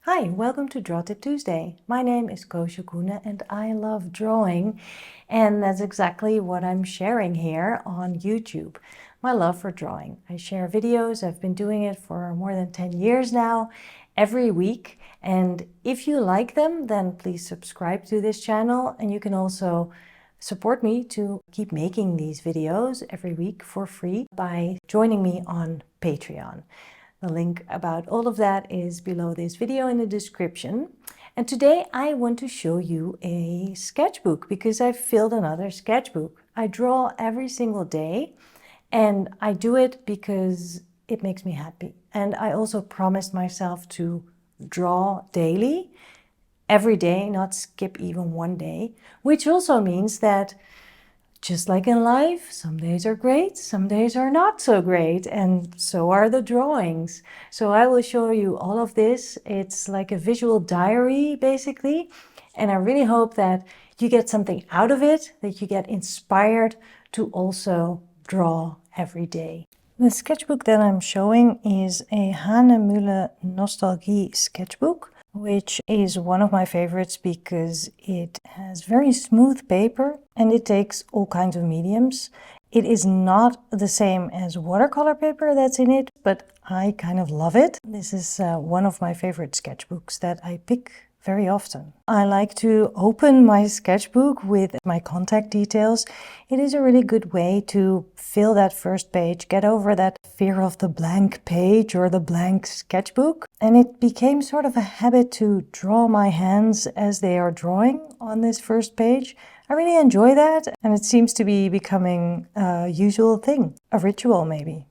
Hi, welcome to Draw Tip Tuesday. My name is Koosje Koenen and I love drawing, and that's exactly what I'm sharing here on YouTube. My love for drawing. I share videos. I've been doing it for more than 10 years now, every week. And if you like them, then please subscribe to this channel, and you can also support me to keep making these videos every week for free by joining me on Patreon. The link about all of that is below this video in the description. And today I want to show you a sketchbook because I filled another sketchbook. I draw every single day, and I do it because it makes me happy. And I also promised myself to draw daily, every day, not skip even one day, which also means that just like in life, some days are great, some days are not so great, and so are the drawings. So I will show you all of this. It's like a visual diary, basically, and I really hope that you get something out of it, that you get inspired to also draw every day. The sketchbook that I'm showing is a Hanemühle Nostalgie sketchbook, which is one of my favorites because it has very smooth paper and it takes all kinds of mediums. It is not the same as watercolor paper that's in it, but I kind of love it. This is one of my favorite sketchbooks that I pick very often. I like to open my sketchbook with my contact details. It is a really good way to fill that first page, get over that fear of the blank page or the blank sketchbook. And it became sort of a habit to draw my hands as they are drawing on this first page. I really enjoy that, and it seems to be becoming a usual thing, a ritual maybe.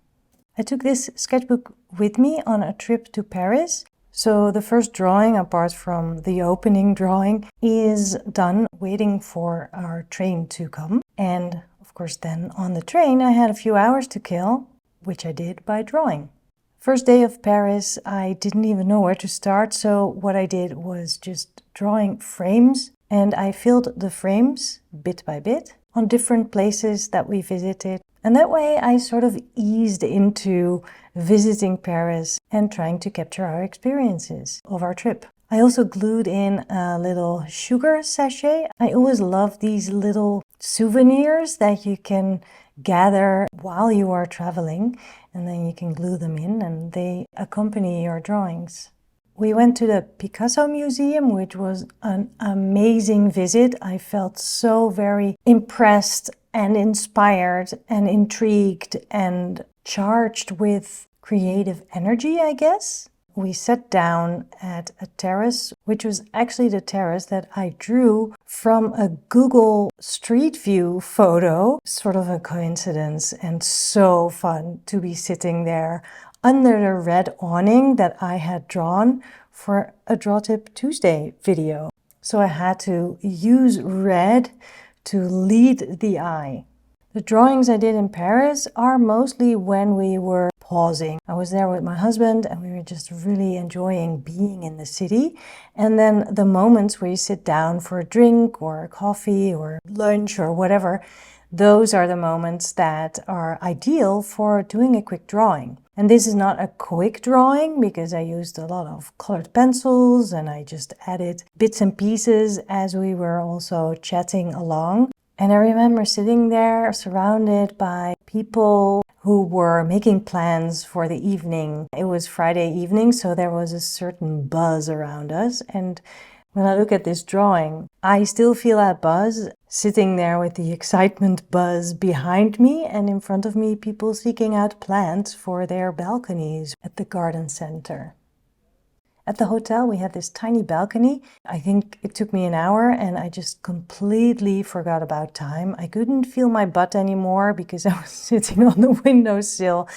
I took this sketchbook with me on a trip to Paris. So the first drawing, apart from the opening drawing, is done waiting for our train to come. And of course then on the train I had a few hours to kill, which I did by drawing. First day of Paris, I didn't even know where to start, so what I did was just drawing frames, and I filled the frames bit by bit on different places that we visited. And that way I sort of eased into visiting Paris and trying to capture our experiences of our trip. I also glued in a little sugar sachet. I always love these little souvenirs that you can gather while you are traveling, and then you can glue them in and they accompany your drawings. We went to the Picasso Museum, which was an amazing visit. I felt so very impressed and inspired and intrigued and charged with creative energy, I guess. We sat down at a terrace, which was actually the terrace that I drew from a Google Street View photo. Sort of a coincidence, and so fun to be sitting there under the red awning that I had drawn for a Draw Tip Tuesday video. So I had to use red to lead the eye. The drawings I did in Paris are mostly when we were pausing. I was there with my husband and we were just really enjoying being in the city. And then the moments where you sit down for a drink or a coffee or lunch or whatever, those are the moments that are ideal for doing a quick drawing. And this is not a quick drawing because I used a lot of colored pencils and I just added bits and pieces as we were also chatting along. And I remember sitting there surrounded by people who were making plans for the evening. It was Friday evening, so there was a certain buzz around us. And when I look at this drawing, I still feel that buzz, sitting there with the excitement buzz behind me, and in front of me people seeking out plants for their balconies at the garden center. At the hotel we had this tiny balcony. I think it took me an hour and I just completely forgot about time. I couldn't feel my butt anymore because I was sitting on the windowsill.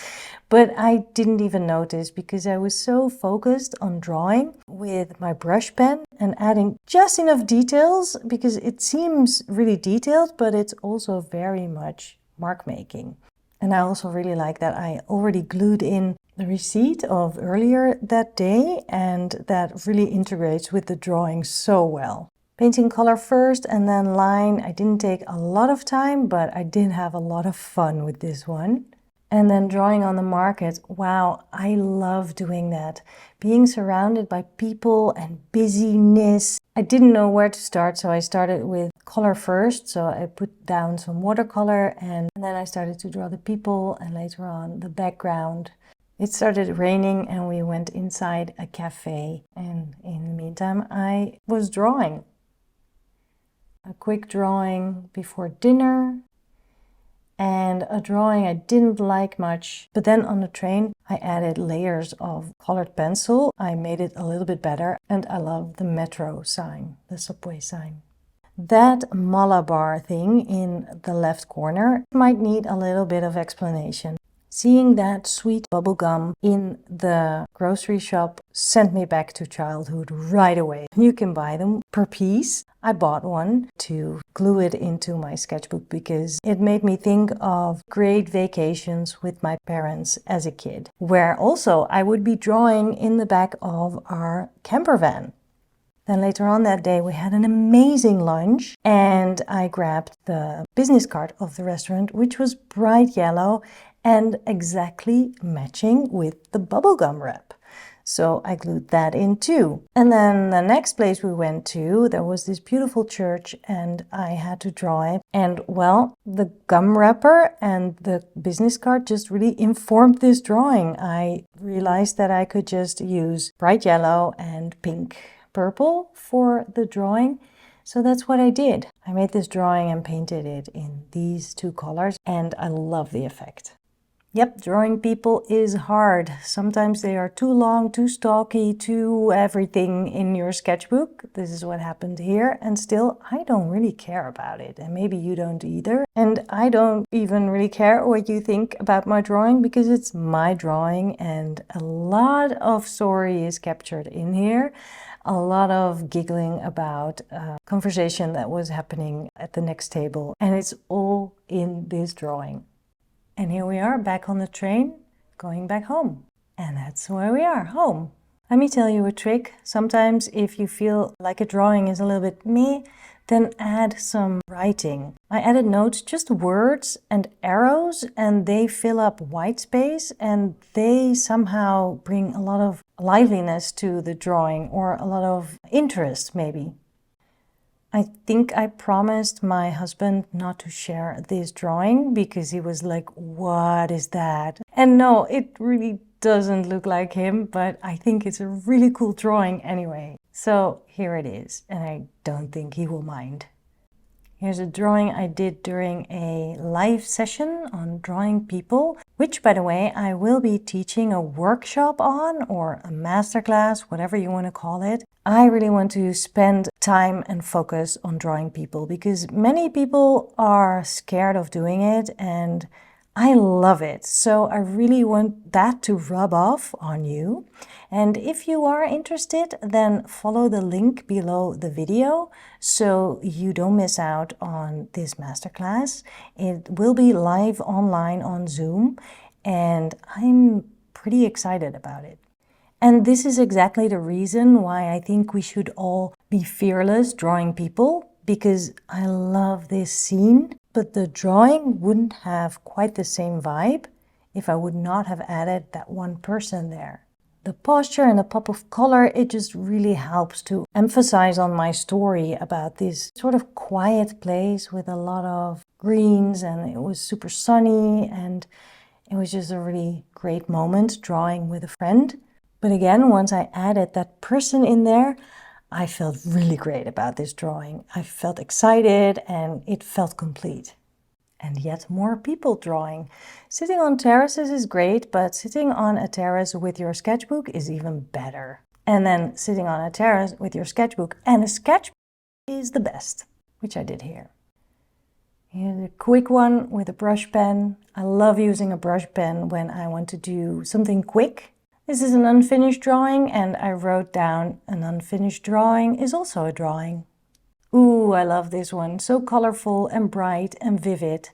But I didn't even notice because I was so focused on drawing with my brush pen and adding just enough details, because it seems really detailed, but it's also very much mark making. And I also really like that I already glued in the receipt of earlier that day, and that really integrates with the drawing so well. Painting color first and then line. I didn't take a lot of time, but I did have a lot of fun with this one. And then drawing on the market, wow, I love doing that. Being surrounded by people and busyness. I didn't know where to start, so I started with color first. So I put down some watercolor and then I started to draw the people and later on the background. It started raining and we went inside a cafe, and in the meantime I was drawing. A quick drawing before dinner. And a drawing I didn't like much. But then on the train, I added layers of colored pencil. I made it a little bit better. And I love the metro sign, the subway sign. That Malabar thing in the left corner might need a little bit of explanation. Seeing that sweet bubble gum in the grocery shop sent me back to childhood right away. You can buy them per piece. I bought one to glue it into my sketchbook because it made me think of great vacations with my parents as a kid, where also I would be drawing in the back of our camper van. Then later on that day, we had an amazing lunch and I grabbed the business card of the restaurant, which was bright yellow and exactly matching with the bubblegum wrap. So I glued that in too. And then the next place we went to, there was this beautiful church and I had to draw it. And well, the gum wrapper and the business card just really informed this drawing. I realized that I could just use bright yellow and pink purple for the drawing. So that's what I did. I made this drawing and painted it in these two colors and I love the effect. Yep, drawing people is hard. Sometimes they are too long, too stocky, too everything in your sketchbook. This is what happened here. And still, I don't really care about it. And maybe you don't either. And I don't even really care what you think about my drawing because it's my drawing and a lot of story is captured in here. A lot of giggling about a conversation that was happening at the next table. And it's all in this drawing. And here we are back on the train, going back home. And that's where we are, home. Let me tell you a trick. Sometimes if you feel like a drawing is a little bit meh, then add some writing. I added notes, just words and arrows, and they fill up white space and they somehow bring a lot of liveliness to the drawing or a lot of interest maybe. I think I promised my husband not to share this drawing because he was like, what is that? And no, it really doesn't look like him, but I think it's a really cool drawing anyway. So here it is, and I don't think he will mind. Here's a drawing I did during a live session on drawing people, which, by the way, I will be teaching a workshop on or a masterclass, whatever you want to call it. I really want to spend time and focus on drawing people because many people are scared of doing it and I love it. So I really want that to rub off on you. And if you are interested, then follow the link below the video so you don't miss out on this masterclass. It will be live online on Zoom and I'm pretty excited about it. And this is exactly the reason why I think we should all be fearless drawing people, because I love this scene, but the drawing wouldn't have quite the same vibe if I would not have added that one person there. The posture and the pop of color, it just really helps to emphasize on my story about this sort of quiet place with a lot of greens, and it was super sunny and it was just a really great moment drawing with a friend. But again, once I added that person in there, I felt really great about this drawing. I felt excited and it felt complete. And yet more people drawing. Sitting on terraces is great, but sitting on a terrace with your sketchbook is even better. And then sitting on a terrace with your sketchbook and a sketchbook is the best, which I did here. Here's a quick one with a brush pen. I love using a brush pen when I want to do something quick. This is an unfinished drawing and I wrote down an unfinished drawing is also a drawing. Ooh, I love this one. So colorful and bright and vivid.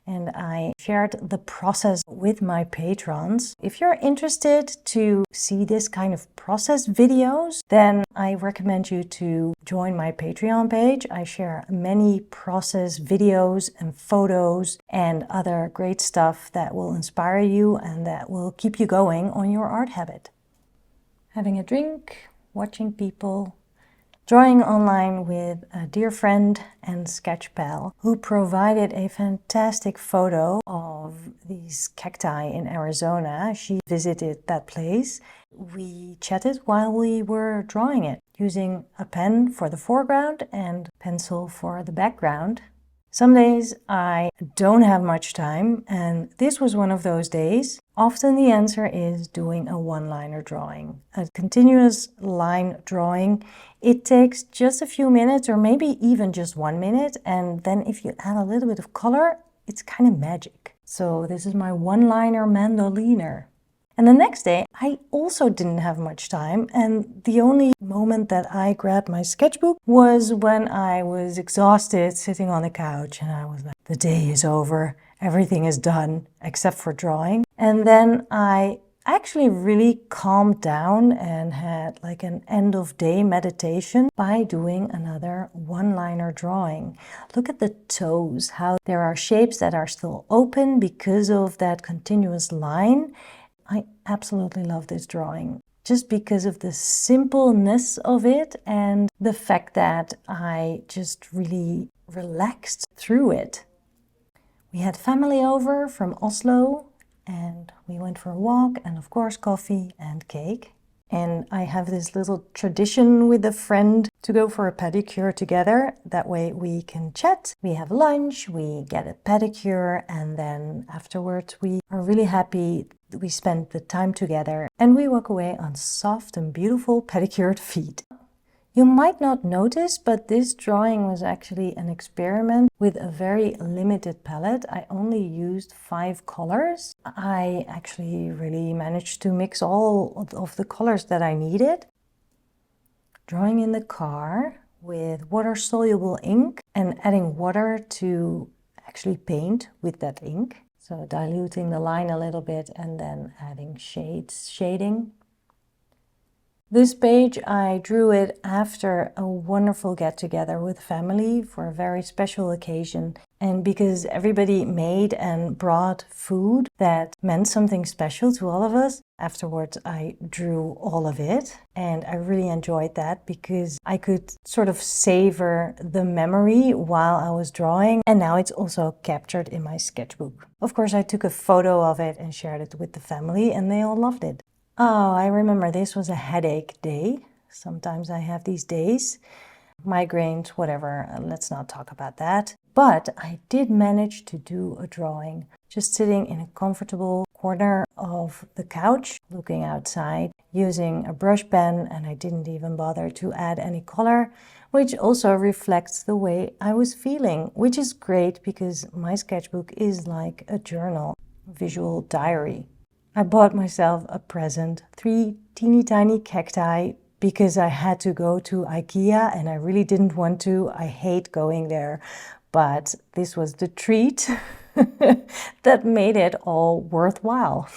and I shared the process with my patrons. If you're interested to see this kind of process videos, then I recommend you to join my Patreon page. I share many process videos and photos and other great stuff that will inspire you and that will keep you going on your art habit. Having a drink, watching people, drawing online with a dear friend and sketch pal who provided a fantastic photo of these cacti in Arizona. She visited that place. We chatted while we were drawing it, using a pen for the foreground and pencil for the background. Some days I don't have much time, and this was one of those days. Often the answer is doing a one-liner drawing. A continuous line drawing, it takes just a few minutes or maybe even just 1 minute, and then if you add a little bit of color, it's kind of magic. So this is my one-liner mandoliner. And the next day, I also didn't have much time, and the only moment that I grabbed my sketchbook was when I was exhausted sitting on the couch, and I was like, the day is over, everything is done except for drawing. And then I actually really calmed down and had like an end of day meditation by doing another one-liner drawing. Look at the toes, how there are shapes that are still open because of that continuous line. I absolutely love this drawing just because of the simpleness of it and the fact that I just really relaxed through it. We had family over from Oslo and we went for a walk and of course coffee and cake. And I have this little tradition with a friend to go for a pedicure together. That way we can chat, we have lunch, we get a pedicure, and then afterwards we are really happy we spend the time together and we walk away on soft and beautiful pedicured feet. You might not notice, but this drawing was actually an experiment with a very limited palette. I only used 5 colors. I actually really managed to mix all of the colors that I needed. Drawing in the car with water-soluble ink and adding water to actually paint with that ink. So diluting the line a little bit and then adding shading. This page, I drew it after a wonderful get-together with family for a very special occasion. And because everybody made and brought food that meant something special to all of us, afterwards I drew all of it. And I really enjoyed that because I could sort of savor the memory while I was drawing. And now it's also captured in my sketchbook. Of course, I took a photo of it and shared it with the family and they all loved it. Oh, I remember this was a headache day. Sometimes I have these days. Migraines, whatever, let's not talk about that. But I did manage to do a drawing, just sitting in a comfortable corner of the couch, looking outside, using a brush pen, and I didn't even bother to add any color, which also reflects the way I was feeling, which is great because my sketchbook is like a journal, visual diary. I bought myself a present, 3 teeny tiny cacti, because I had to go to IKEA and I really didn't want to. I hate going there, but this was the treat that made it all worthwhile.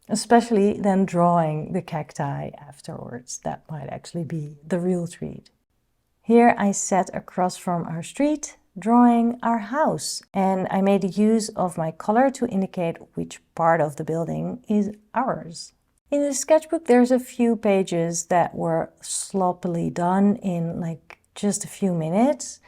Especially then drawing the cacti afterwards. That might actually be the real treat. Here I sat across from our street, drawing our house, and I made use of my color to indicate which part of the building is ours. In the sketchbook there's a few pages that were sloppily done in like just a few minutes,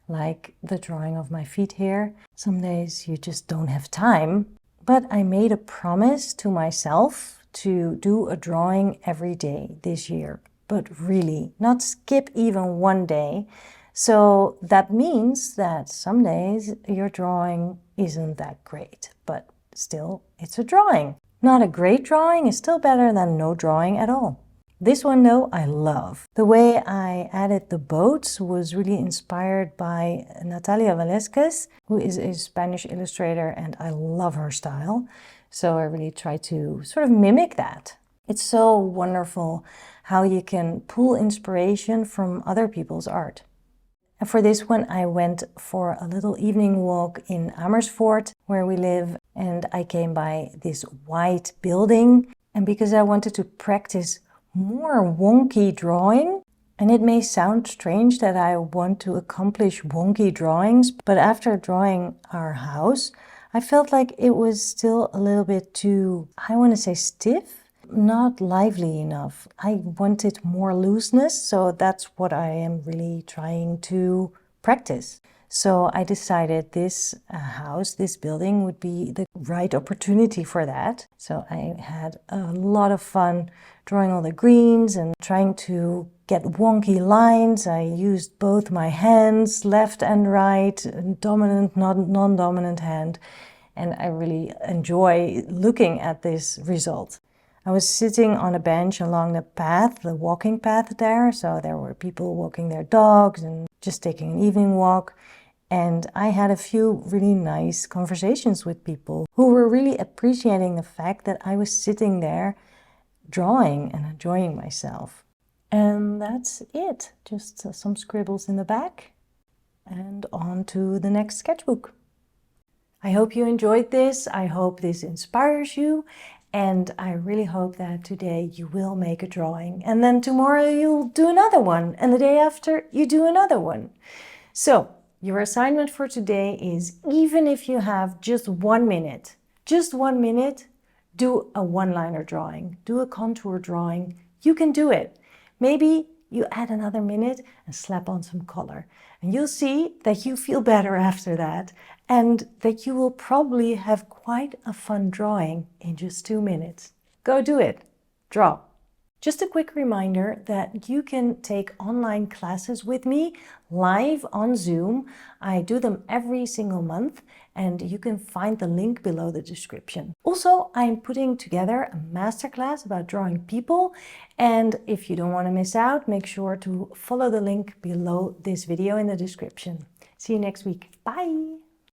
like the drawing of my feet here. Some days you just don't have time, but I made a promise to myself to do a drawing every day this year, but really not skip even one day. So that means that some days your drawing isn't that great, but still it's a drawing. Not a great drawing is still better than no drawing at all. This one though, I love. The way I added the boats was really inspired by Natalia Velázquez, who is a Spanish illustrator, and I love her style. So I really try to sort of mimic that. It's so wonderful how you can pull inspiration from other people's art. And for this one, I went for a little evening walk in Amersfoort, where we live, and I came by this white building. And because I wanted to practice more wonky drawing, and it may sound strange that I want to accomplish wonky drawings, but after drawing our house, I felt like it was still a little bit too, I want to say stiff, not lively enough. I wanted more looseness, so that's what I am really trying to practice. So I decided this house, this building would be the right opportunity for that. So I had a lot of fun drawing all the greens and trying to get wonky lines. I used both my hands, left and right, dominant, non-dominant hand, and I really enjoy looking at this result. I was sitting on a bench along the path, the walking path there, so there were people walking their dogs and just taking an evening walk. And I had a few really nice conversations with people who were really appreciating the fact that I was sitting there drawing and enjoying myself. And that's it. Just some scribbles in the back and on to the next sketchbook. I hope you enjoyed this. I hope this inspires you. And I really hope that today you will make a drawing. And then tomorrow you'll do another one. And the day after you do another one. So your assignment for today is, even if you have just 1 minute, do a one-liner drawing, do a contour drawing. You can do it. Maybe you add another minute and slap on some color. And you'll see that you feel better after that, and that you will probably have quite a fun drawing in just 2 minutes. Go do it. Draw. Just a quick reminder that you can take online classes with me live on Zoom. I do them every single month, and you can find the link below the description. Also, I'm putting together a masterclass about drawing people, and if you don't want to miss out, make sure to follow the link below this video in the description. See you next week. Bye!